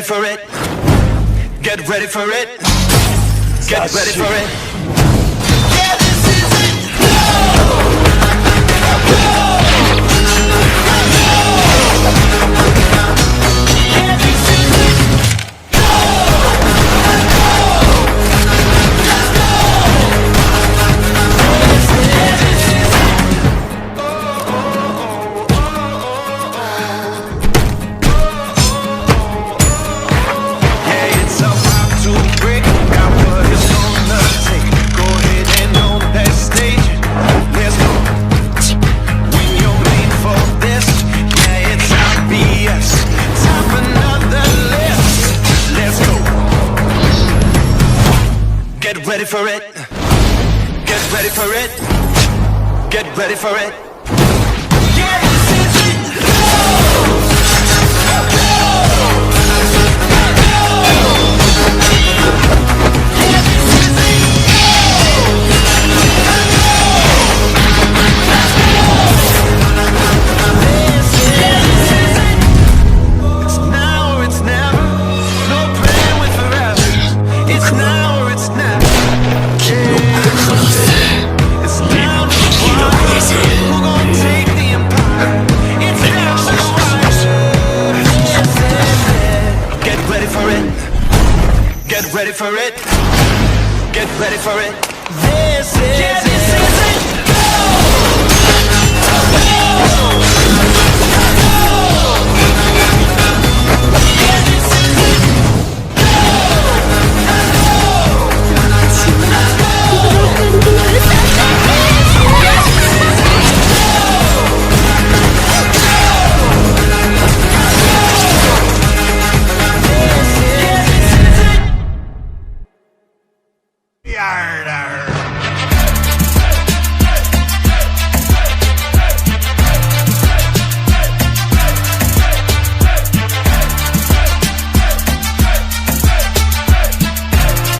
for it. Get ready for it. Get ready for it. Yeah, this is it. Get ready for it. Get ready for it. Get ready for it. Yeah, this is it. It's now or it's never. No plan with forever. It's now or it's never. Get ready for it. Get ready for it. This is